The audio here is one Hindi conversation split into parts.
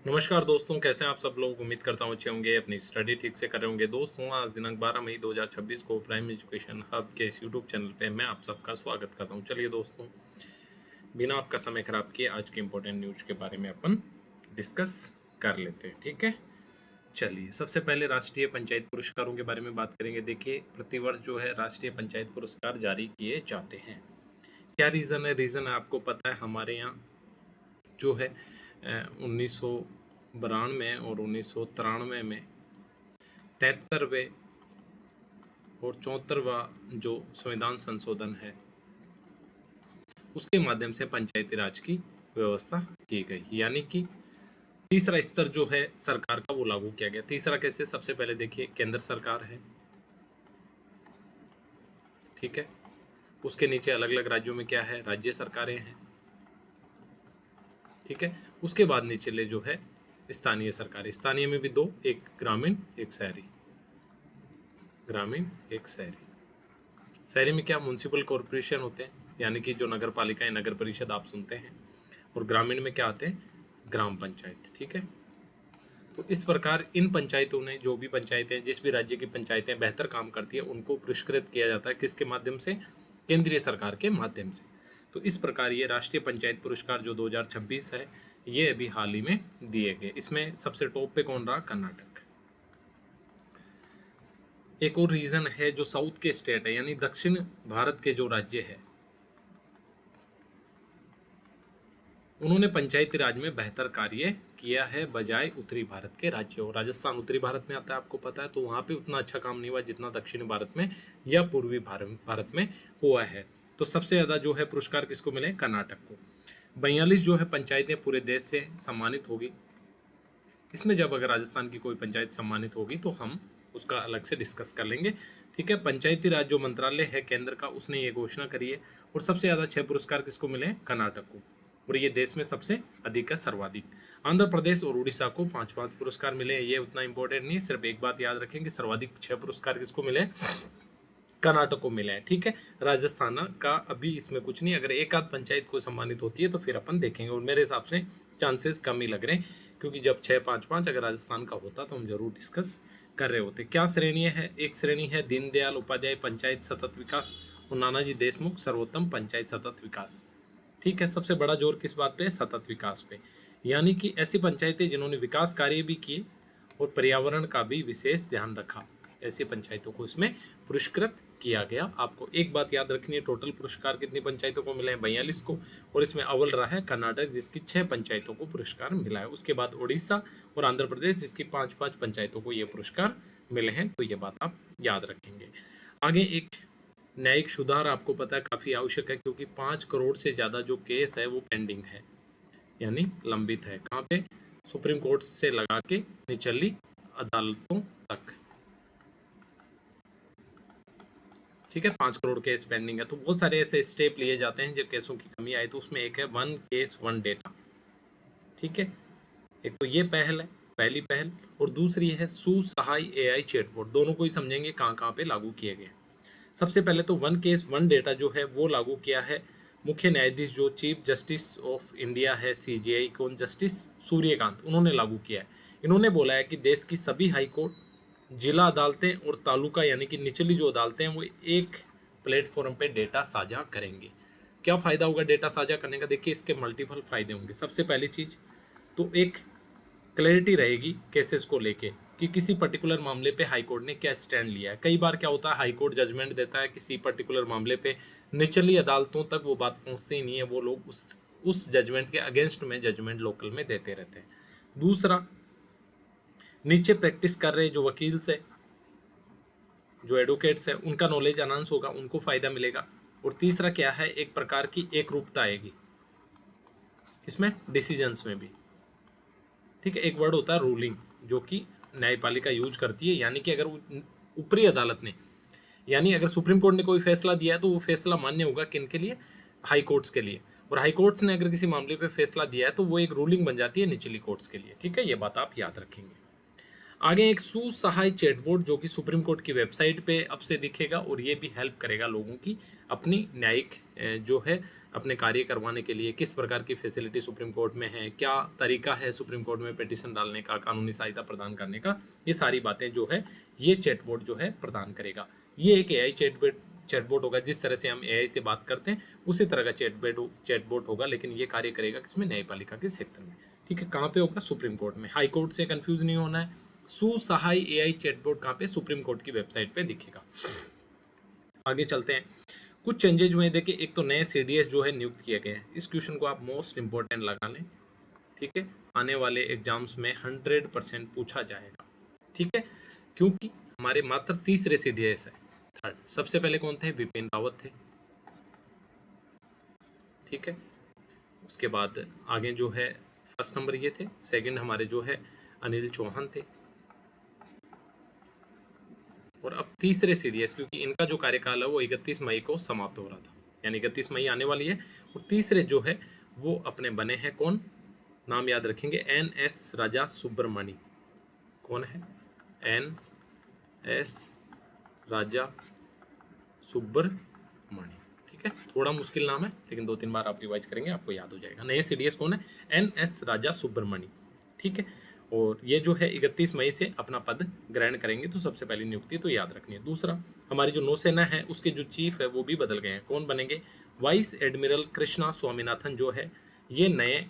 नमस्कार दोस्तों, कैसे हैं आप सब लोग। उम्मीद करता हूँ अच्छे होंगे, अपनी स्टडी ठीक से कर रहे होंगे। दोस्तों, आज दिनांक 12 मई 2026 को प्राइम एजुकेशन हब के इस यूट्यूब चैनल पे मैं आप सबका स्वागत करता हूँ। चलिए दोस्तों, बिना आपका समय खराब किए आज के इम्पोर्टेंट न्यूज के बारे में अपन डिस्कस कर लेते हैं। ठीक है, चलिए सबसे पहले राष्ट्रीय पंचायत पुरस्कारों के बारे में बात करेंगे। देखिए, प्रतिवर्ष जो है राष्ट्रीय पंचायत पुरस्कार जारी किए जाते हैं। क्या रीज़न है? रीज़न है आपको पता है, हमारे यहाँ जो है 1992 और 1993 में 73वें और 74वां जो संविधान संशोधन है उसके माध्यम से पंचायती राज की व्यवस्था की गई, यानी कि तीसरा स्तर जो है सरकार का वो लागू किया गया। तीसरा कैसे? सबसे पहले देखिए, केंद्र सरकार है, ठीक है। उसके नीचे अलग अलग राज्यों में क्या है, राज्य सरकारें हैं, ठीक है। उसके बाद नीचे जो है स्थानीय सरकार। स्थानीय में भी दो, एक ग्रामीण एक शहरी। ग्रामीण एक शहरी। शहरी में क्या, म्युनिसिपल कॉरपोरेशन होते हैं, यानी कि जो नगर पालिकाएं, नगर परिषद आप सुनते हैं। और ग्रामीण में क्या आते हैं, ग्राम पंचायत, ठीक है। तो इस प्रकार इन पंचायतों ने, जो भी पंचायतें, जिस भी राज्य की पंचायतें बेहतर काम करती है, उनको पुरस्कृत किया जाता है। किसके माध्यम से? केंद्रीय सरकार के माध्यम से। तो इस प्रकार ये राष्ट्रीय पंचायत पुरस्कार जो 2026 है, ये अभी हाल ही में दिए गए। इसमें सबसे टॉप पे कौन रहा? कर्नाटक। एक और रीजन है, जो साउथ के स्टेट है, यानी दक्षिण भारत के जो राज्य है, उन्होंने पंचायती राज में बेहतर कार्य किया है बजाय उत्तरी भारत के राज्यों। राजस्थान उत्तरी भारत में आता है, आपको पता है, तो वहाँ पे उतना अच्छा काम नहीं हुआ जितना दक्षिणी भारत में या पूर्वी भारत में हुआ है। तो सबसे ज़्यादा जो है पुरस्कार किसको मिले? कर्नाटक को। 42 जो है पंचायतें पूरे देश से सम्मानित होगी। इसमें जब अगर राजस्थान की कोई पंचायत सम्मानित होगी तो हम उसका अलग से डिस्कस कर लेंगे, ठीक है। पंचायती राज जो मंत्रालय है केंद्र का, उसने ये घोषणा करी है। और सबसे ज़्यादा 6 पुरस्कार किसको मिले? कर्नाटक को। और ये देश में सबसे अधिक है, सर्वाधिक। आंध्र प्रदेश और उड़ीसा को 5-5 पुरस्कार मिले। ये उतना इंपॉर्टेंट नहीं है, सिर्फ एक बात याद रखेंगे, सर्वाधिक 6 पुरस्कार किसको मिले? कर्नाटक को मिले हैं, ठीक है। राजस्थान का अभी इसमें कुछ नहीं। अगर एक आध पंचायत को सम्मानित होती है तो फिर अपन देखेंगे, और मेरे हिसाब से चांसेस कम ही लग रहे हैं, क्योंकि जब 6-5-5 अगर राजस्थान का होता तो हम जरूर डिस्कस कर रहे होते। क्या श्रेणी है? एक श्रेणी है दीनदयाल उपाध्याय पंचायत सतत विकास और नानाजी देशमुख सर्वोत्तम पंचायत सतत विकास, ठीक है। सबसे बड़ा जोर किस बात पे है? सतत विकास पे, यानी कि ऐसी पंचायतें जिन्होंने विकास कार्य भी किए और पर्यावरण का भी विशेष ध्यान रखा, ऐसी पंचायतों को इसमें पुरस्कृत किया गया। आपको एक बात याद रखनी है, टोटल पुरस्कार कितनी पंचायतों को मिले हैं? 42 को। और इसमें अव्वल रहा है कर्नाटक, जिसकी 6 पंचायतों को पुरस्कार मिला है। उसके बाद उड़ीसा और आंध्र प्रदेश, जिसकी 5-5 पंचायतों को ये पुरस्कार मिले हैं। तो ये बात आप याद रखेंगे। आगे एक न्यायिक सुधार आपको पता है काफ़ी आवश्यक है, क्योंकि 5 करोड़ से ज़्यादा जो केस है वो पेंडिंग है, यानी लंबित है। कहाँ पे? सुप्रीम कोर्ट से लगा के निचली अदालतों तक, ठीक है। 5 करोड़ केस पेंडिंग है। तो बहुत सारे ऐसे स्टेप लिए जाते हैं जब केसों की कमी आए, तो उसमें एक है 1 केस 1 डेटा, ठीक है। एक तो ये पहल है, पहली पहल, और दूसरी है सुसहाय AI चैटबॉट। दोनों को ही समझेंगे कहाँ कहाँ पे लागू किए गए। सबसे पहले तो 1 केस 1 डेटा जो है वो लागू किया है मुख्य न्यायाधीश जो चीफ जस्टिस ऑफ इंडिया है, CJI, कौन? जस्टिस सूर्यकांत, उन्होंने लागू किया है। इन्होंने बोला है कि देश की सभी हाई कोर्ट, जिला अदालतें और तालुका यानी कि निचली जो अदालतें हैं वो एक प्लेटफॉर्म पे डेटा साझा करेंगे। क्या फ़ायदा होगा डेटा साझा करने का? देखिए, इसके मल्टीपल फ़ायदे होंगे। सबसे पहली चीज़ तो एक क्लैरिटी रहेगी केसेस को लेके, कि किसी पर्टिकुलर मामले पे हाई कोर्ट ने क्या स्टैंड लिया है। कई बार क्या होता है, हाई कोर्ट जजमेंट देता है किसी पर्टिकुलर मामले पे, निचली अदालतों तक वो बात पहुंचती ही नहीं है, वो लोग उस जजमेंट के अगेंस्ट में जजमेंट लोकल में देते रहते हैं। दूसरा, नीचे प्रैक्टिस कर रहे जो वकील से, जो एडवोकेट्स है, उनका नॉलेज अनाउंस होगा, उनको फ़ायदा मिलेगा। और तीसरा क्या है, एक प्रकार की एक रूपता आएगी इसमें डिसीजंस में भी, ठीक है। एक वर्ड होता है रूलिंग, जो कि न्यायपालिका यूज करती है, यानी कि अगर ऊपरी अदालत ने, यानी अगर सुप्रीम कोर्ट ने कोई फैसला दिया है तो वो फैसला मान्य होगा किन के लिए? हाई कोर्ट्स के लिए। और हाई कोर्ट्स ने अगर किसी मामले पे फैसला दिया है तो वो एक रूलिंग बन जाती है निचली कोर्ट्स के लिए, ठीक है। ये बात आप याद रखेंगे। आगे एक सुसहाय चैटबॉट जो कि सुप्रीम कोर्ट की वेबसाइट पे अब से दिखेगा और ये भी हेल्प करेगा लोगों की अपनी न्यायिक जो है अपने कार्य करवाने के लिए। किस प्रकार की फैसिलिटी सुप्रीम कोर्ट में है, क्या तरीका है सुप्रीम कोर्ट में पिटीशन डालने का, कानूनी सहायता प्रदान करने का, ये सारी बातें जो है ये चैटबॉट जो है प्रदान करेगा। ये एक एआई चैटबॉट होगा। जिस तरह से हम एआई से बात करते हैं उसी तरह का चैटबॉट होगा, लेकिन ये कार्य करेगा किसमें, न्यायपालिका के क्षेत्र में। ठीक है, कहाँ पे होगा, सुप्रीम कोर्ट में। हाई कोर्ट से कंफ्यूज नहीं होना है। सुसहाय एआई चैटबॉट कहाँ पे, सुप्रीम कोर्ट की वेबसाइट पे दिखेगा। आगे चलते हैं, कुछ चेंजेज हुए। देखिए, एक तो नए सीडीएस जो है नियुक्त किए गए हैं। इस क्वेश्चन को आप मोस्ट इंपोर्टेंट लगा लें। ठीक है, आने वाले एग्जाम्स में 100% पूछा जाएगा। ठीक है, क्योंकि हमारे मात्र तीसरे सीडीएस है। थर्ड सबसे पहले कौन थे, विपिन रावत थे। ठीक है, उसके बाद आगे जो है फर्स्ट नंबर ये थे, सेकंड हमारे जो है अनिल चौहान थे, और अब तीसरे सीडीएस, क्योंकि इनका जो कार्यकाल है वो 31 मई को समाप्त हो रहा था, यानी 31 मई आने वाली है। और तीसरे जो है वो अपने बने हैं कौन, नाम याद रखेंगे, NS राजा सुब्रमणि। कौन है, NS राजा सुब्रमणि। ठीक है, थोड़ा मुश्किल नाम है लेकिन 2-3 बार आप रिवाइज करेंगे आपको याद हो जाएगा। नए सीडीएस कौन है, NS राजा सुब्रमणि। ठीक है, और ये जो है 31 मई से अपना पद ग्रहण करेंगे, तो सबसे पहली नियुक्ति तो याद रखनी है। दूसरा, हमारी जो नौसेना है उसके जो चीफ है वो भी बदल गए हैं। कौन बनेंगे, वाइस एडमिरल कृष्णा स्वामीनाथन जो है ये नए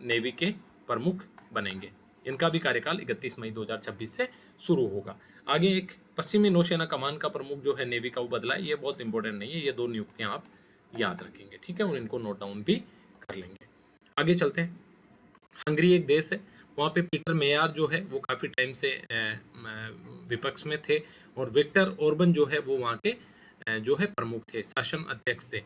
नेवी के प्रमुख बनेंगे। इनका भी कार्यकाल 31 मई 2026 से शुरू होगा। आगे एक पश्चिमी नौसेना कमान का प्रमुख जो है नेवी का वो बदला है। ये बहुत इंपॉर्टेंट नहीं है, ये 2 नियुक्तियां आप याद रखेंगे। ठीक है, और इनको नोट डाउन भी कर लेंगे। आगे चलते हैं, हंगरी एक देश है, वहाँ पे पीटर मेयार जो है वो काफ़ी टाइम से विपक्ष में थे, और विक्टर ओर्बन जो है वो वहाँ के जो है प्रमुख थे, शासन अध्यक्ष थे।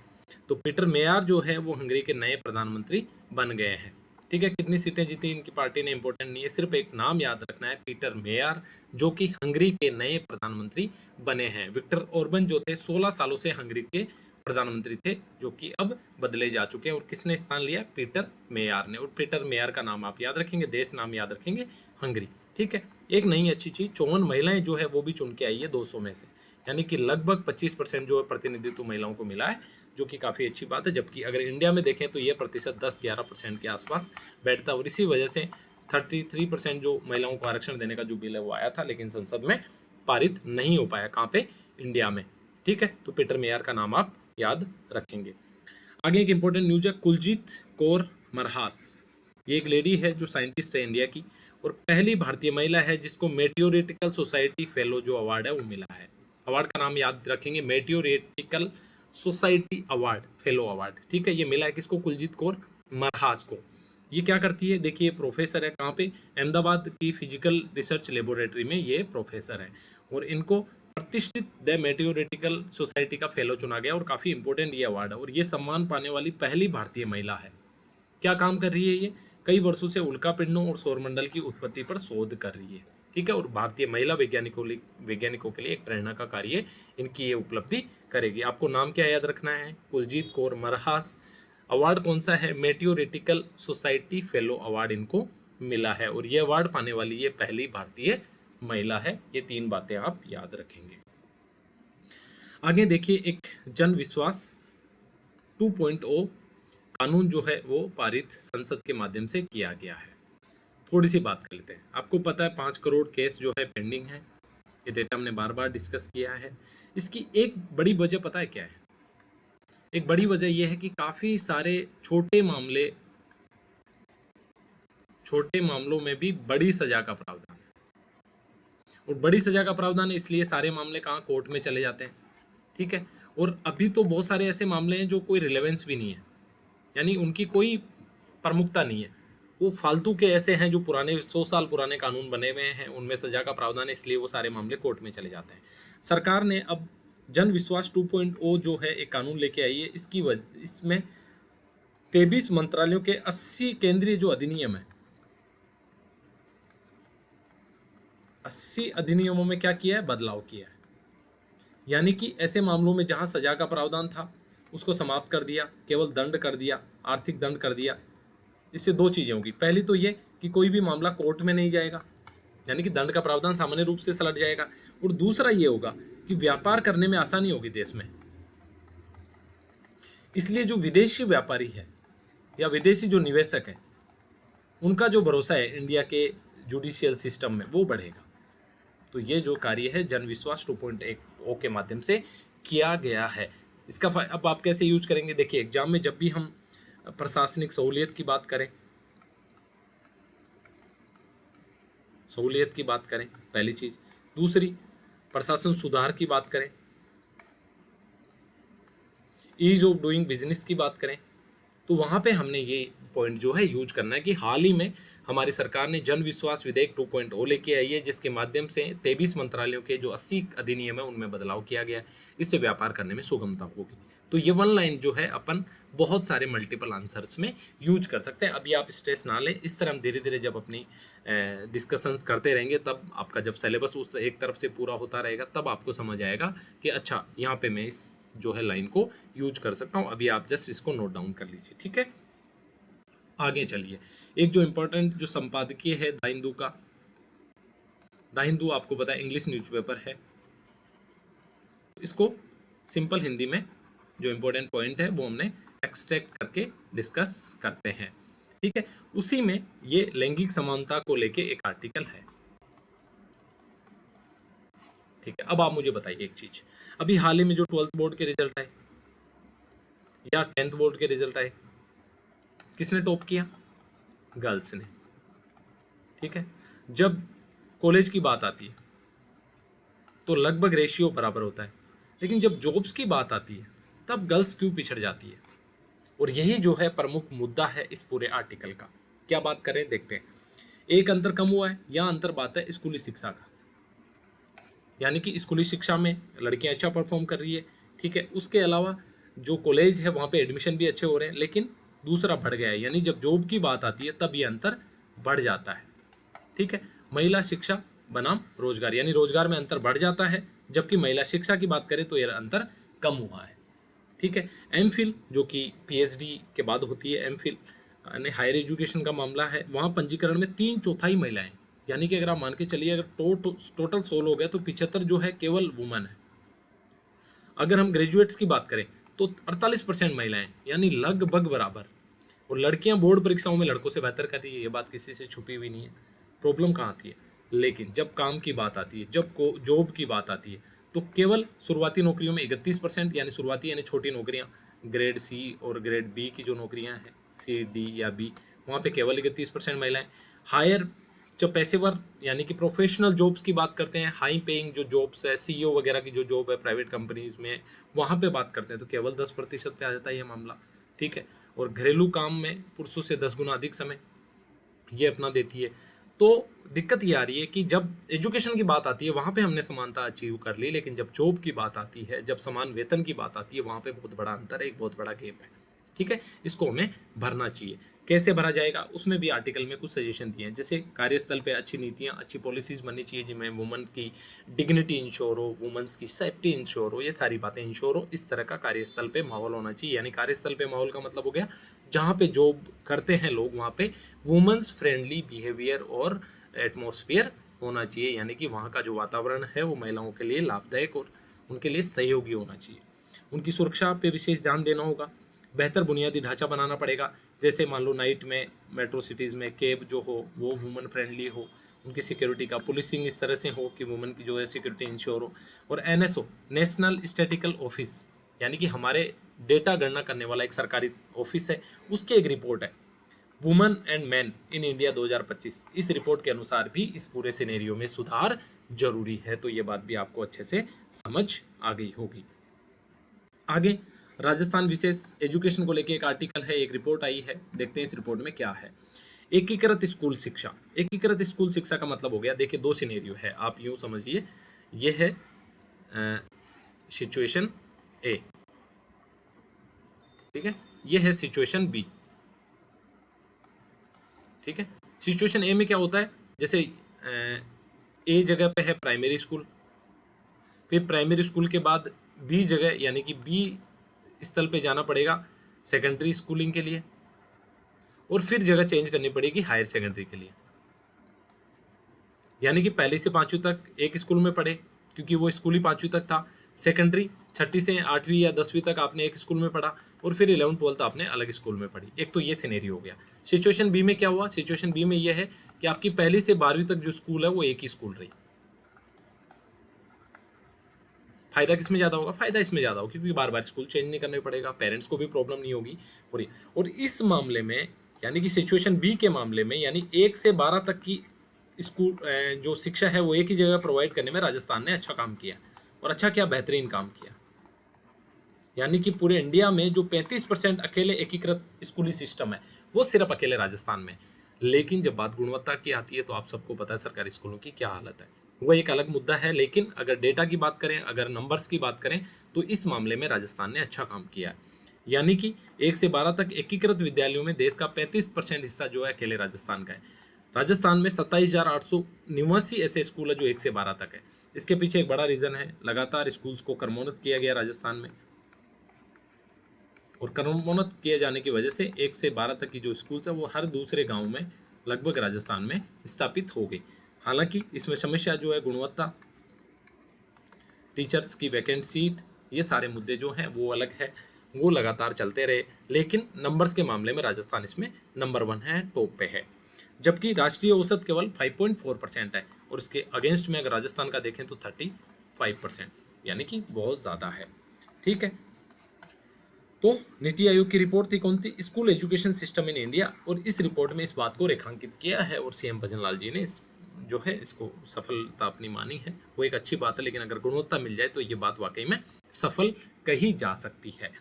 तो पीटर मेयार जो है वो हंगरी के नए प्रधानमंत्री बन गए हैं। ठीक है, कितनी सीटें जीती इनकी पार्टी ने इंपॉर्टेंट नहीं है, सिर्फ एक नाम याद रखना है, पीटर मेयार, जो कि हंगरी के नए प्रधानमंत्री बने हैं। विक्टर ओर्बन जो थे 16 सालों से हंगरी के प्रधानमंत्री थे, जो कि अब बदले जा चुके हैं। और किसने स्थान लिया, पीटर मेयार ने। और पीटर मेयार का नाम आप याद रखेंगे, देश नाम याद रखेंगे, हंगरी। ठीक है, एक नई अच्छी चीज, 54 महिलाएं जो है वो भी चुन के आई है 200 में से, यानी कि लगभग 25% जो है प्रतिनिधित्व महिलाओं को मिला है, जो कि काफ़ी अच्छी बात है। जबकि अगर इंडिया में देखें तो ये प्रतिशत 10-11% के आसपास बैठता है, और इसी वजह से 33% जो महिलाओं को आरक्षण देने का जो बिल है वो आया था, लेकिन संसद में पारित नहीं हो पाया। कहाँ पे, इंडिया में। ठीक है, तो पीटर मेयार का नाम आप याद रखेंगे। आगे एक इंपॉर्टेंट न्यूज है, कुलजीत कौर मरहास, ये एक लेडी है जो साइंटिस्ट है इंडिया की, और पहली भारतीय महिला है जिसको मेटियोरिटिकल सोसाइटी फेलो जो अवार्ड है वो मिला है। अवार्ड का नाम याद रखेंगे, मेटियोरिटिकल सोसाइटी अवार्ड, फेलो अवार्ड। ठीक है, ये मिला है किसको, कुलजीत कौर मरहास को। ये क्या करती है, देखिए प्रोफेसर है, कहाँ पे, अहमदाबाद की फिजिकल रिसर्च लेबोरेटरी में ये प्रोफेसर है, और इनको प्रतिष्ठित द मेटियोरिटिकल सोसाइटी का फेलो चुना गया, और काफ़ी इंपॉर्टेंट ये अवार्ड है, और ये सम्मान पाने वाली पहली भारतीय महिला है। क्या काम कर रही है ये, कई वर्षों से उल्का पिंडों और सौरमंडल की उत्पत्ति पर शोध कर रही है। ठीक है, और भारतीय महिला वैज्ञानिकों के लिए एक प्रेरणा का कार्य इनकी ये उपलब्धि करेगी। आपको नाम क्या याद रखना है, कुलजीत कौर मरहास। अवार्ड कौन सा है, मेटियोरिटिकल सोसाइटी फेलो अवार्ड इनको मिला है, और ये अवार्ड पाने वाली ये पहली भारतीय महिला है। ये 3 बातें आप याद रखेंगे। आगे देखिए, एक जन विश्वास 2.0 कानून जो है वो पारित संसद के माध्यम से किया गया है। थोड़ी सी बात कर लेते हैं। आपको पता है 5 करोड़ केस जो है पेंडिंग है, ये डेटा हमने बार बार डिस्कस किया है। इसकी एक बड़ी वजह पता है क्या है, एक बड़ी वजह यह है कि काफ़ी सारे छोटे मामलों में भी बड़ी सजा का प्रावधान है, और बड़ी सजा का प्रावधान है इसलिए सारे मामले कहाँ, कोर्ट में चले जाते हैं। ठीक है, और अभी तो बहुत सारे ऐसे मामले हैं जो कोई रिलेवेंस भी नहीं है, यानी उनकी कोई प्रमुखता नहीं है, वो फालतू के ऐसे हैं जो पुराने 100 साल पुराने कानून बने हुए हैं, उनमें सजा का प्रावधान है, इसलिए वो सारे मामले कोर्ट में चले जाते हैं। सरकार ने अब जन विश्वास 2.0 जो है एक कानून लेके आई है। इसकी वजह, इसमें 23 मंत्रालयों के 80 केंद्रीय जो अधिनियम है, 80 अधिनियमों में क्या किया है, बदलाव किया है। यानी कि ऐसे मामलों में जहां सजा का प्रावधान था उसको समाप्त कर दिया, केवल दंड कर दिया, आर्थिक दंड कर दिया। इससे 2 चीज़ें होगी, पहली तो ये कि कोई भी मामला कोर्ट में नहीं जाएगा, यानी कि दंड का प्रावधान सामान्य रूप से सलट जाएगा। और दूसरा ये होगा कि व्यापार करने में आसानी होगी देश में। इसलिए जो विदेशी व्यापारी है या विदेशी जो निवेशक है, उनका जो भरोसा है इंडिया के जुडिशियल सिस्टम में वो बढ़ेगा। तो ये जो कार्य है जन विश्वास 2.0 के माध्यम से किया गया है। इसका अब आप कैसे यूज करेंगे? देखिए, एग्जाम में जब भी हम प्रशासनिक सहूलियत की बात करें, पहली चीज। दूसरी, प्रशासन सुधार की बात करें, ईज ऑफ डूइंग बिजनेस की बात करें, तो वहाँ पे हमने ये पॉइंट जो है यूज करना है कि हाल ही में हमारी सरकार ने जन विश्वास विधेयक 2.0 लेके आई है, जिसके माध्यम से 23 मंत्रालयों के जो 80 अधिनियम है उनमें बदलाव किया गया है। इससे व्यापार करने में सुगमता होगी। तो ये वन लाइन जो है अपन बहुत सारे मल्टीपल आंसर्स में यूज कर सकते हैं। अभी आप स्ट्रेस ना लें, इस तरह हम धीरे धीरे जब अपनी डिस्कशंस करते रहेंगे, तब आपका जब सिलेबस उस एक तरफ से पूरा होता रहेगा, तब आपको समझ आएगा कि अच्छा यहाँ पे मैं इस जो है लाइन को यूज कर सकता हूँ। अभी आप जस्ट इसको नोट डाउन कर लीजिए, ठीक है। आगे चलिए, एक जो इम्पोर्टेंट जो संपादकीय है द हिंदू का, द हिंदू आपको पता है इंग्लिश न्यूज़पेपर है। इसको सिंपल हिंदी में जो इम्पोर्टेंट पॉइंट है वो हमने एक्सट्रैक्ट करके डिस्कस करते हैं, ठीक है। उसी में ये लैंगिक समानता को लेके एक आर्टिकल है, ठीक है। अब आप मुझे बताइए एक चीज, अभी हाल ही में जो 12th बोर्ड के रिजल्ट आए या 10th बोर्ड के रिजल्ट आए, किसने टॉप किया? गर्ल्स ने, ठीक है। जब कॉलेज की बात आती है तो लगभग रेशियो बराबर होता है, लेकिन जब जॉब्स की बात आती है तब गर्ल्स क्यों पिछड़ जाती है? और यही जो है प्रमुख मुद्दा है इस पूरे आर्टिकल का। क्या बात करें, देखते हैं। एक अंतर कम हुआ है, या अंतर बात है स्कूली शिक्षा का, यानी कि स्कूली शिक्षा में लड़कियां अच्छा परफॉर्म कर रही है, ठीक है। उसके अलावा जो कॉलेज है वहाँ पे एडमिशन भी अच्छे हो रहे हैं, लेकिन दूसरा बढ़ गया है, यानी जब जॉब की बात आती है तब ये अंतर बढ़ जाता है, ठीक है। महिला शिक्षा बनाम रोजगार, यानी रोजगार में अंतर बढ़ जाता है, जबकि महिला शिक्षा की बात करें तो यह अंतर कम हुआ है, ठीक है। एमफिल जो कि पीएचडी के बाद होती है, एमफिल यानी हायर एजुकेशन का मामला है, वहाँ पंजीकरण में 3/4 महिलाएं, यानी कि अगर आप मान के चलिए अगर टोटल 100 लोग हैं तो 75 जो है केवल वुमेन है। अगर हम ग्रेजुएट्स की बात करें तो 48% महिलाएं, यानी लगभग बराबर। और लड़कियां बोर्ड परीक्षाओं में लड़कों से बेहतर कर रही है, ये बात किसी से छुपी हुई नहीं है। प्रॉब्लम कहाँ आती है? लेकिन जब काम की बात आती है, जब को जॉब की बात आती है, तो केवल शुरुआती नौकरियों में 31%, यानी शुरुआती यानी छोटी नौकरियां, ग्रेड सी और ग्रेड बी की जो नौकरियां हैं, सी डी या बी, वहाँ पे केवल 31% महिलाएं। हायर जो पेशेवर यानी कि प्रोफेशनल जॉब्स की बात करते हैं, हाई पेइंग जो जॉब्स है, सीईओ वगैरह की जो जॉब है प्राइवेट कंपनीज में, वहाँ पे बात करते हैं तो केवल 10% पे आ जाता है ये मामला, ठीक है। और घरेलू काम में पुरुषों से 10 गुना अधिक समय ये अपना देती है। तो दिक्कत ये आ रही है कि जब एजुकेशन की बात आती है वहाँ पे हमने समानता अचीव कर ली, लेकिन जब जॉब की बात आती है, जब समान वेतन की बात आती है, वहाँ पे बहुत बड़ा अंतर है, एक बहुत बड़ा गैप है, ठीक है। इसको हमें भरना चाहिए। कैसे भरा जाएगा, उसमें भी आर्टिकल में कुछ सजेशन दिए हैं, जैसे कार्यस्थल पे अच्छी नीतियाँ, अच्छी पॉलिसीज बननी चाहिए जिनमें वुमेन की डिग्निटी इंश्योर हो, वुमेन्स की सेफ्टी इंश्योर हो, ये सारी बातें इंश्योर हो, इस तरह का कार्यस्थल पे माहौल होना चाहिए। यानी कार्यस्थल पे माहौल का मतलब हो गया जहाँ पे जॉब करते हैं लोग, वहाँ पे वुमेन्स फ्रेंडली बिहेवियर और एटमॉस्फेयर होना चाहिए, यानी कि वहाँ का जो वातावरण है वो महिलाओं के लिए लाभदायक और उनके लिए सहयोगी होना चाहिए। उनकी सुरक्षा पे विशेष ध्यान देना होगा। बेहतर बुनियादी ढांचा बनाना पड़ेगा, जैसे मान लो नाइट में मेट्रो सिटीज़ में कैब जो हो वो वुमेन फ्रेंडली हो, उनकी सिक्योरिटी का पुलिसिंग इस तरह से हो कि वुमेन की जो है सिक्योरिटी इंश्योर हो। और एनएसओ नेशनल स्टैटिकल ऑफिस, यानी कि हमारे डेटा गणना करने वाला एक सरकारी ऑफिस है, उसकी एक रिपोर्ट है women and man in India 2025। इस रिपोर्ट के अनुसार भी इस पूरे सिनेरियो में सुधार जरूरी है। तो ये बात भी आपको अच्छे से समझ आ गई होगी। आगे राजस्थान विशेष एजुकेशन को लेकर एक आर्टिकल है, एक रिपोर्ट आई है, देखते हैं इस रिपोर्ट में क्या है। एकीकृत स्कूल शिक्षा, एकीकृत स्कूल शिक्षा का मतलब हो गया, देखिए दो सिनेरियो है, आप यूं समझिए, ये है सिचुएशन ए, ठीक है, ये है सिचुएशन बी, ठीक है। सिचुएशन ए में क्या होता है, जैसे ए जगह पे है प्राइमरी स्कूल, फिर प्राइमरी स्कूल के बाद बी जगह यानी कि बी स्थल पे जाना पड़ेगा सेकेंडरी स्कूलिंग के लिए, और फिर जगह चेंज करनी पड़ेगी हायर सेकेंडरी के लिए। यानी कि पहली से पांचवी तक एक स्कूल में पढ़े, क्योंकि वो स्कूल ही पांचवी तक था। सेकेंडरी छठी से आठवीं या दसवीं तक आपने एक स्कूल में पढ़ा, और फिर 11 12 आपने अलग स्कूल में पढ़ी। एक तो ये सिनेरियो हो गया। सिचुएशन बी में क्या हुआ? सिचुएशन बी में ये है कि आपकी पहली से 12वीं तक जो स्कूल है वो एक ही स्कूल रही। फायदा किसमें ज़्यादा होगा? फायदा इसमें ज़्यादा होगा, क्योंकि बार बार स्कूल चेंज नहीं करना पड़ेगा, पेरेंट्स को भी प्रॉब्लम नहीं होगी। और इस मामले में यानी कि सिचुएशन बी के मामले में, यानी 1 से 12 तक की स्कूल जो शिक्षा है वो एक ही जगह प्रोवाइड करने में राजस्थान ने अच्छा काम किया, और अच्छा क्या, बेहतरीन काम किया। यानी कि पूरे इंडिया में जो 35% अकेले एकीकृत स्कूली सिस्टम है वो सिर्फ अकेले राजस्थान में। लेकिन जब बात गुणवत्ता की आती है तो आप सबको पता है सरकारी स्कूलों की क्या हालत है, वो एक अलग मुद्दा है। लेकिन अगर डेटा की बात करें, अगर नंबर्स की बात करें, तो इस मामले में राजस्थान ने अच्छा काम किया है। यानी कि 1 से 12 तक एकीकृत विद्यालयों में देश का 35% हिस्सा जो है अकेले राजस्थान का है। राजस्थान में 27,889 ऐसे स्कूल है जो 1 से 12 तक है। इसके पीछे एक बड़ा रीजन है, लगातार स्कूल्स को क्रमोन्नत किया गया राजस्थान में, और क्रमोन्नत किए जाने की वजह से 1 से 12 तक की जो स्कूल्स है वो हर दूसरे गांव में लगभग राजस्थान में स्थापित हो गई। हालांकि इसमें समस्या जो है गुणवत्ता, टीचर्स की वैकेंट सीट, ये सारे मुद्दे जो हैं वो अलग है, वो लगातार चलते रहे। लेकिन नंबर्स के मामले में राजस्थान इसमें नंबर 1 है, टॉप पे है। जबकि राष्ट्रीय औसत केवल 5.4% है, और इसके अगेंस्ट में अगर राजस्थान का देखें तो 35%, यानी कि बहुत ज़्यादा है। ठीक है, तो नीति आयोग की रिपोर्ट थी कौन सी? School education system in India, और इस रिपोर्ट में इस बात को रेखांकित किया है, और सीएम भजनलाल जी ने जो है इसको सफलता अपनी मानी है। वो एक अच्छी बात है, लेकिन अगर गुणवत्ता मिल जाए तो ये बात वाकई में सफल कही जा सकती है।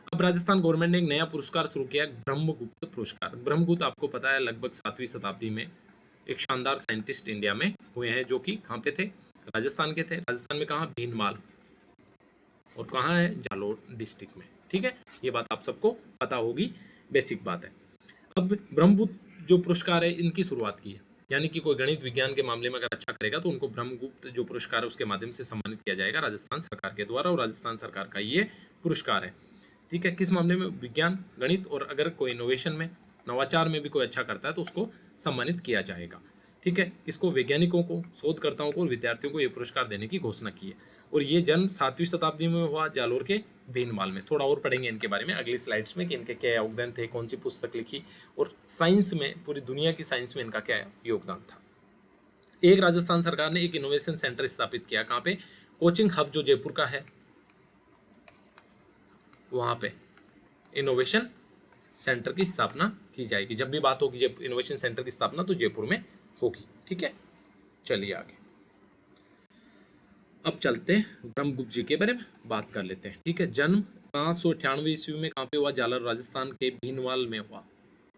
अब राजस्थान गवर्नमेंट ने एक नया पुरस्कार शुरू किया, ब्रह्मगुप्त पुरस्कार। ब्रह्मगुप्त आपको पता है लगभग 7वीं शताब्दी में एक शानदार साइंटिस्ट इंडिया में हुए हैं, जो कि कहाँ पे थे? राजस्थान के थे। राजस्थान में कहाँ? भीनमाल, और कहाँ है? जालोर डिस्ट्रिक्ट में। ठीक है, ये बात आप सबको पता होगी, बेसिक बात है। अब ब्रह्मगुप्त जो पुरस्कार है इनकी शुरुआत की है, यानी कि कोई गणित विज्ञान के मामले में अगर अच्छा करेगा तो उनको ब्रह्मगुप्त जो पुरस्कार है उसके माध्यम से सम्मानित किया जाएगा राजस्थान सरकार के द्वारा, और राजस्थान सरकार का ये पुरस्कार है। ठीक है, किस मामले में? विज्ञान, गणित, और अगर कोई इनोवेशन में, नवाचार में भी कोई अच्छा करता है तो उसको सम्मानित किया जाएगा। ठीक है, इसको वैज्ञानिकों को, शोधकर्ताओं को और विद्यार्थियों को ये पुरस्कार देने की घोषणा की है, और ये जन्म 7वीं शताब्दी में हुआ जालोर के भीनमाल में। थोड़ा और पढ़ेंगे इनके बारे में अगली स्लाइड्स में कि इनके क्या योगदान थे, कौन सी पुस्तक लिखी, और साइंस में, पूरी दुनिया की साइंस में इनका क्या योगदान था। एक, राजस्थान सरकार ने एक इनोवेशन सेंटर स्थापित किया, कहाँ पे? कोचिंग हब जो जयपुर का है वहाँ पे इनोवेशन सेंटर की स्थापना की जाएगी। जब भी बात होगी इनोवेशन सेंटर की स्थापना तो जयपुर में होगी। ठीक है, चलिए आगे अब चलते हैं ब्रह्मगुप्त जी के बारे में बात कर लेते हैं। ठीक है, जन्म 598 ईस्वी में कहाँ पे हुआ? जालर, राजस्थान के भीनमाल में हुआ।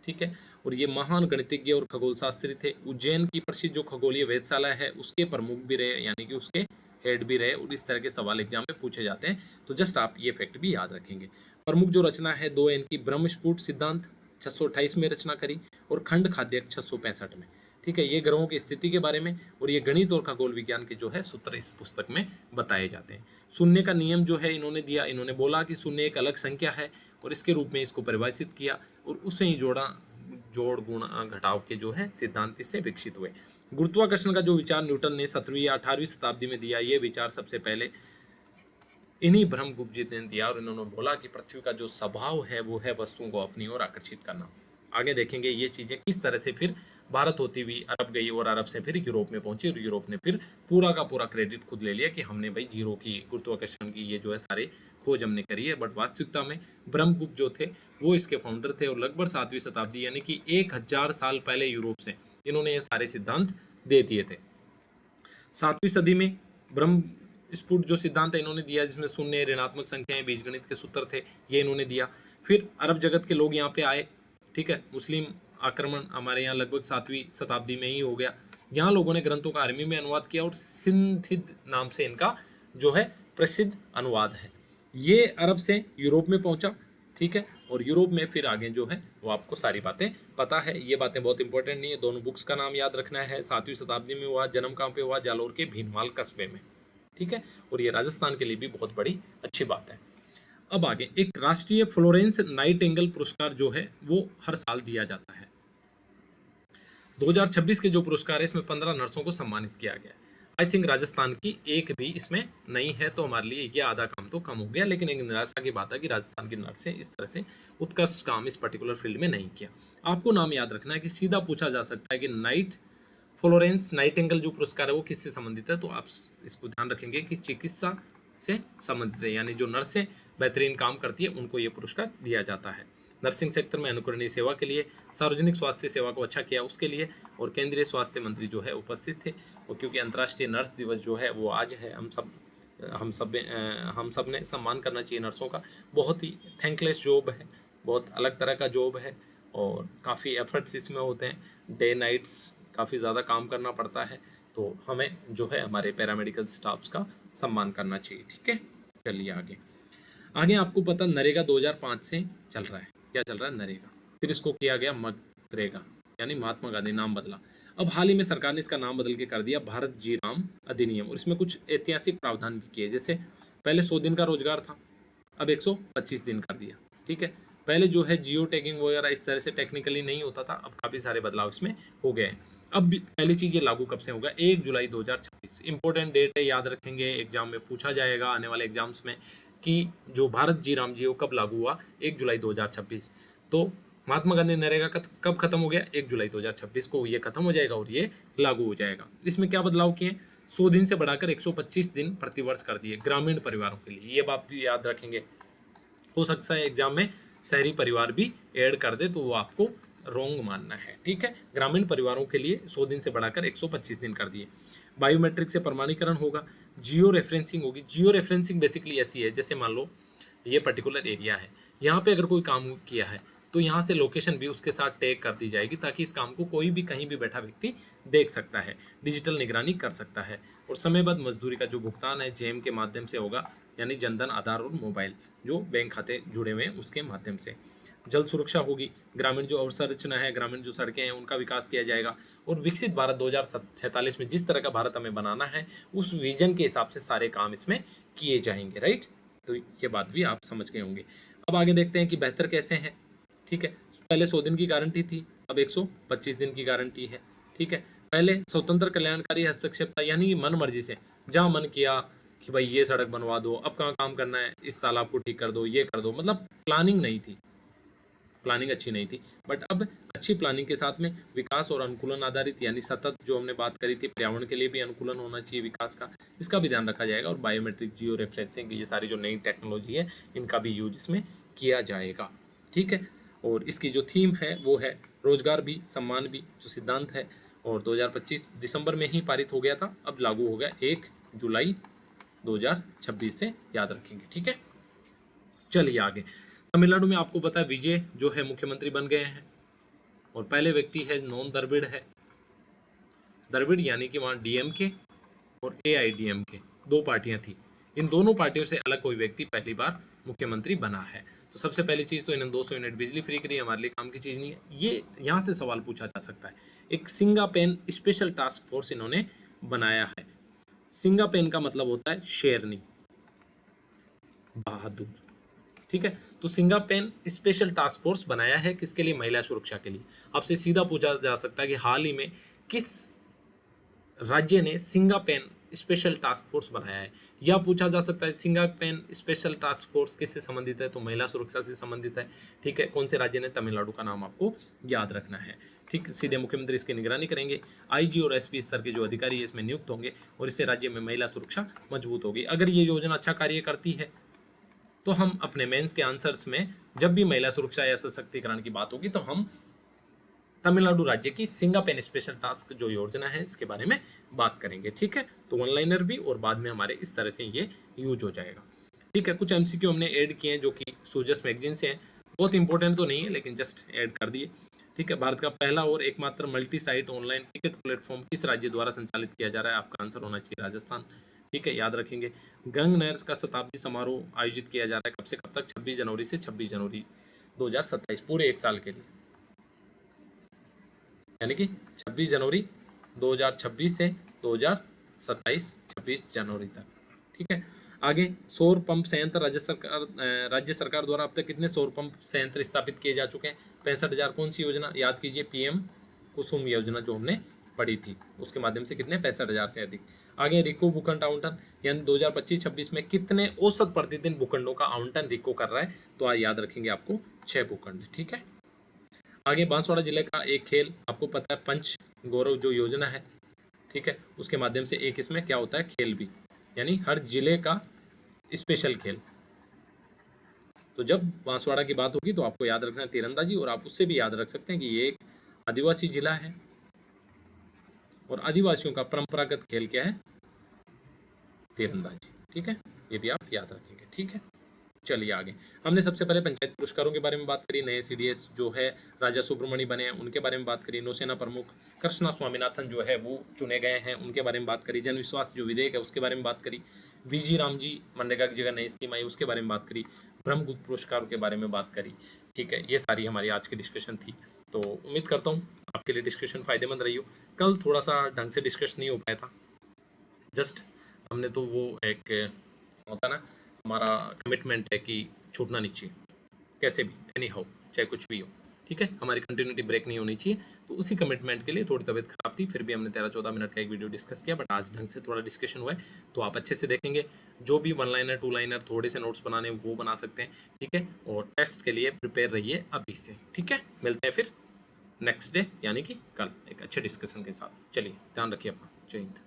ठीक है, और ये महान गणितज्ञ और खगोल शास्त्री थे। उज्जैन की प्रसिद्ध जो खगोलीय वेधशाला है उसके प्रमुख भी रहे, यानी कि उसके हेड भी रहे, और इस तरह के सवाल एग्जाम में पूछे जाते हैं, तो जस्ट आप ये फैक्ट भी याद रखेंगे। प्रमुख जो रचना है 2 की ब्रह्मस्फुट सिद्धांत 628 में रचना करी, और खंड खाद्यक 665 में। ठीक है, ये ग्रहों की स्थिति के बारे में और ये गणित और खगोल विज्ञान के जो है सूत्र इस पुस्तक में बताए जाते हैं। शून्य का नियम जो है इन्होंने दिया, इन्होंने बोला कि शून्य एक अलग संख्या है और इसके रूप में इसको परिभाषित किया, और उससे ही जोड़ गुण घटाव के जो है सिद्धांत इससे विकसित हुए। गुरुत्वाकर्षण का जो विचार न्यूटन ने 17वीं या 18वीं शताब्दी में दिया, ये विचार सबसे पहले इन्हीं ब्रह्मगुप्त जी ने दिया, और इन्होंने बोला कि पृथ्वी का जो स्वभाव है वो है वस्तुओं को अपनी ओर आकर्षित करना। आगे देखेंगे ये चीजें किस तरह से फिर भारत होती हुई अरब गई, और अरब से फिर यूरोप में पहुंची, और यूरोप ने फिर पूरा का पूरा क्रेडिट खुद ले लिया कि हमने भाई जीरो की, गुरुत्वाकर्षण की ये जो है सारे खोज हमने करी है। बट वास्तविकता में ब्रह्मगुप्त जो थे वो इसके फाउंडर थे, और लगभग 7वीं शताब्दी यानी कि 1000 साल पहले यूरोप से इन्होंने ये सारे सिद्धांत दे दिए थे। 7वीं सदी में ब्रह्म स्फुट जो सिद्धांत है इन्होंने दिया, जिसमें शून्य, ऋणात्मक संख्याएं, बीजगणित के सूत्र थे, ये इन्होंने दिया। फिर अरब जगत के लोग यहाँ पे आए। ठीक है, मुस्लिम आक्रमण हमारे यहाँ लगभग 7वीं शताब्दी में ही हो गया। यहाँ लोगों ने ग्रंथों का अरबी में अनुवाद किया, और सिंथिद नाम से इनका जो है प्रसिद्ध अनुवाद है। ये अरब से यूरोप में पहुंचा। ठीक है, और यूरोप में फिर आगे जो है वो आपको सारी बातें पता है, ये बातें बहुत इंपॉर्टेंट नहीं है। दोनों बुक्स का नाम याद रखना है। 7वीं शताब्दी में हुआ, जन्म कहाँ पे हुआ? जालोर के भीनमाल कस्बे में। ठीक है, और ये राजस्थान के लिए भी बहुत बड़ी अच्छी बात है। अब आगे, एक राष्ट्रीय फ्लोरेंस नाइटिंगेल पुरस्कार जो है वो हर साल दिया जाता है। 2026 के जो पुरस्कार है इसमें 15 नर्सों को सम्मानित किया गया। आई थिंक राजस्थान की एक भी इसमें नहीं है, तो हमारे लिए ये आधा काम तो कम हो गया, लेकिन एक निराशा की बात है कि राजस्थान की नर्सें इस तरह से उत्कृष्ट काम इस पर्टिकुलर फील्ड में नहीं किया। आपको नाम याद रखना है कि सीधा पूछा जा सकता है कि फ्लोरेंस नाइटिंगेल जो पुरस्कार है वो किससे संबंधित है, तो आप इसको ध्यान रखेंगे कि चिकित्सा से संबंधित है, यानी जो नर्सें बेहतरीन काम करती है उनको ये पुरस्कार दिया जाता है। नर्सिंग सेक्टर में अनुकरणीय सेवा के लिए, सार्वजनिक स्वास्थ्य सेवा को अच्छा किया उसके लिए, और केंद्रीय स्वास्थ्य मंत्री जो है उपस्थित थे। और क्योंकि अंतर्राष्ट्रीय नर्स दिवस जो है वो आज है, हम सब ने सम्मान करना चाहिए नर्सों का। बहुत ही थैंकलेस जॉब है, बहुत अलग तरह का जॉब है, और काफ़ी एफर्ट्स इसमें होते हैं, डे नाइट्स काफ़ी ज़्यादा काम करना पड़ता है। तो हमें जो है हमारे पैरामेडिकल स्टाफ्स का सम्मान करना चाहिए। ठीक है, चलिए आगे। आगे आपको पता नरेगा 2005 से चल रहा है। क्या चल रहा है? नरेगा। फिर इसको किया गया मनरेगा, यानी महात्मा गांधी, नाम बदला। अब हाल ही में सरकार ने इसका नाम बदल के कर दिया भारत जी राम अधिनियम, और इसमें कुछ ऐतिहासिक प्रावधान भी किए। जैसे पहले 100 दिन का रोजगार था, अब 125 दिन कर दिया। ठीक है, पहले जो है जियो टैगिंग वगैरह इस तरह से टेक्निकली नहीं होता था, अब काफ़ी सारे बदलाव इसमें हो गए हैं। अब पहली चीज़ ये लागू कब से होगा? 1 जुलाई 2026। इंपॉर्टेंट डेट है, याद रखेंगे, एग्जाम में पूछा जाएगा आने वाले एग्जाम्स में कि जो भारत जी राम जी वो कब लागू हुआ? 1 जुलाई 2026। तो महात्मा गांधी नरेगा का कब खत्म हो गया? 1 जुलाई 2026 को ये खत्म हो जाएगा और ये लागू हो जाएगा। इसमें क्या बदलाव किए? 100 दिन से बढ़ाकर 125 दिन प्रतिवर्ष कर दिए ग्रामीण परिवारों के लिए। ये बात भी याद रखेंगे, हो सकता है एग्जाम में शहरी परिवार भी ऐड कर दे, तो वो आपको रोंग मानना है। ठीक है, ग्रामीण परिवारों के लिए 100 दिन से बढ़ाकर 125 दिन कर दिए। बायोमेट्रिक से प्रमाणीकरण होगा, जियो रेफरेंसिंग होगी। जियो रेफरेंसिंग बेसिकली ऐसी है, जैसे मान लो ये पर्टिकुलर एरिया है, यहाँ पे अगर कोई काम किया है तो यहाँ से लोकेशन भी उसके साथ टैग कर दी जाएगी, ताकि इस काम को कोई भी कहीं भी बैठा व्यक्ति देख सकता है, डिजिटल निगरानी कर सकता है। और समयबद्ध मजदूरी का जो भुगतान है जेम के माध्यम से होगा, यानी जनधन, आधार और मोबाइल जो बैंक खाते जुड़े हुए हैं उसके माध्यम से। जल सुरक्षा होगी, ग्रामीण जो अवसंरचना है, ग्रामीण जो सड़कें हैं उनका विकास किया जाएगा। और विकसित भारत 2047 में जिस तरह का भारत हमें बनाना है उस विजन के हिसाब से सारे काम इसमें किए जाएंगे। राइट, तो ये बात भी आप समझ गए होंगे। अब आगे देखते हैं कि बेहतर कैसे हैं। ठीक है, पहले 100 दिन की गारंटी थी, अब 125 दिन की गारंटी है। ठीक है, पहले स्वतंत्र कल्याणकारी हस्तक्षेप था, यानी मन मर्जी से जहाँ मन किया कि भाई ये सड़क बनवा दो, अब कहाँ काम करना है, इस तालाब को ठीक कर दो, ये कर दो, मतलब प्लानिंग नहीं थी, प्लानिंग अच्छी नहीं थी। बट अब अच्छी प्लानिंग के साथ में विकास और अनुकूलन आधारित, यानी सतत जो हमने बात करी थी, पर्यावरण के लिए भी अनुकूलन होना चाहिए विकास का, इसका भी ध्यान रखा जाएगा। और बायोमेट्रिक, जियो रेफरेंसिंग, ये सारी जो नई टेक्नोलॉजी है इनका भी यूज इसमें किया जाएगा। ठीक है, और इसकी जो थीम है वो है रोजगार भी सम्मान भी, जो सिद्धांत है। और 2025 दिसंबर में ही पारित हो गया था, अब लागू हो गया 1 जुलाई 2026 से, याद रखेंगे। ठीक है, चलिए आगे। तमिलनाडु में आपको पता है विजय जो है मुख्यमंत्री बन गए हैं, और पहले व्यक्ति है नॉन द्रविड़ है। द्रविड़ यानी कि वहाँ डीएमके और एआईडीएमके दो पार्टियां थी, इन दोनों पार्टियों से अलग कोई व्यक्ति पहली बार मुख्यमंत्री बना है। तो सबसे पहली चीज़ तो इन्होंने 200 यूनिट बिजली फ्री करी, हमारे लिए काम की चीज़ नहीं है। ये यहाँ से सवाल पूछा जा सकता है। एक सिंगापेन स्पेशल टास्क फोर्स इन्होंने बनाया है। सिंगापेन का मतलब होता है शेरनी, बहादुर। ठीक है, तो सिंगापेन स्पेशल टास्क फोर्स बनाया है किसके लिए? महिला सुरक्षा के लिए। आपसे सीधा पूछा जा सकता है कि हाल ही में किस राज्य ने सिंगापेन स्पेशल टास्क फोर्स बनाया है, या पूछा जा सकता है सिंगापेन स्पेशल टास्क फोर्स किससे संबंधित है? तो महिला सुरक्षा से संबंधित है। ठीक है, कौन से राज्य ने? तमिलनाडु का नाम आपको याद रखना है। ठीक, सीधे मुख्यमंत्री इसकी निगरानी करेंगे। आईजी और एसपी स्तर के जो अधिकारी है इसमें नियुक्त होंगे, और इससे राज्य में महिला सुरक्षा मजबूत होगी। अगर ये योजना अच्छा कार्य करती है तो हम अपने मेंस के आंसर्स में जब भी महिला सुरक्षा या सशक्तिकरण की बात होगी तो हम तमिलनाडु राज्य की सिंगापेन स्पेशल टास्क जो योजना है इसके बारे में बात करेंगे। ठीक है, तो वन लाइनर भी, और बाद में हमारे इस तरह से ये यूज हो जाएगा। ठीक है, कुछ एमसीक्यू हमने ऐड किए हैं जो कि सूजस मैगजीन से हैं, बहुत इंपॉर्टेंट तो नहीं है लेकिन जस्ट ऐड कर दिए। ठीक है, भारत का पहला और एकमात्र multi site online ticket platform किस राज्य द्वारा संचालित किया जा रहा है? आपका आंसर होना चाहिए राजस्थान। ठीक है, याद रखेंगे। गंग नहर का शताब्दी समारोह आयोजित किया जा रहा है कब से कब तक? 26 जनवरी से 26 जनवरी 2027, पूरे एक साल के लिए, यानी कि 26 जनवरी 2026 से 2027, 26 जनवरी तक। ठीक है, आगे सौर पंप संयंत्र राज्य सरकार द्वारा अब तक कितने सौर पंप संयंत्र स्थापित किए जा चुके हैं? 65,000। कौन सी योजना? याद कीजिए, पीएम कुसुम योजना जो हमने पढ़ी थी, उसके माध्यम से कितने 65,000 से अधिक। आगे रिको भूखंड आवंटन, यानी 2025-26 में कितने औसत प्रतिदिन भूखंडों का आवंटन रिको कर रहा है, तो आज याद रखेंगे आपको 6 भूखंड, ठीक है। आगे बांसवाड़ा जिले का एक खेल आपको पता है, पंच गौरव जो योजना है, ठीक है, उसके माध्यम से एक इसमें क्या होता है, खेल भी, यानी हर जिले का स्पेशल खेल। तो जब बांसवाड़ा की बात होगी तो आपको याद रखना है तीरंदाजी, और आप उससे भी याद रख सकते हैं कि ये एक आदिवासी जिला है और आदिवासियों का परंपरागत खेल क्या है, तीरंदाजी, ठीक है, ये भी आप याद रखेंगे, ठीक है। चलिए आगे, हमने सबसे पहले पंचायत पुरस्कारों के बारे में बात करी, नए सीडीएस जो है राजा सुब्रमण्य बने हैं उनके बारे में बात करी, नौसेना प्रमुख कृष्णा स्वामीनाथन जो है वो चुने गए हैं उनके बारे में बात करी, जन विश्वास जो विधेयक है उसके बारे में बात करी, वीजी राम जी मनरेगा की जगह नई स्कीम आई उसके बारे में बात करी, ब्रह्मगुप्त पुरस्कारों के बारे में बात करी, ठीक है। ये सारी हमारी आज की डिस्कशन थी, तो उम्मीद करता हूँ आपके लिए डिस्कशन फायदेमंद रही हो। कल थोड़ा सा ढंग से डिस्कस नहीं हो पाया था, जस्ट हमने तो वो एक होता ना, हमारा कमिटमेंट है कि छूटना नहीं चाहिए कैसे भी, एनी हाउ, चाहे कुछ भी हो, ठीक है, हमारी कंटिन्यूटी ब्रेक नहीं होनी चाहिए, तो उसी कमिटमेंट के लिए थोड़ी तबीयत खराब थी, फिर भी हमने 13-14 मिनट का एक वीडियो डिस्कस किया, बट आज ढंग से थोड़ा डिस्कशन हुआ है, तो आप अच्छे से देखेंगे, जो भी 1 लाइनर 2 लाइनर थोड़े से नोट्स बनाने वो बना सकते हैं, ठीक है, और टेस्ट के लिए प्रिपेयर रहिए अभी से, ठीक है। मिलते हैं फिर नेक्स्ट डे यानी कि कल एक अच्छे डिस्कशन के साथ। चलिए ध्यान रखिए अपना, जय हिंद।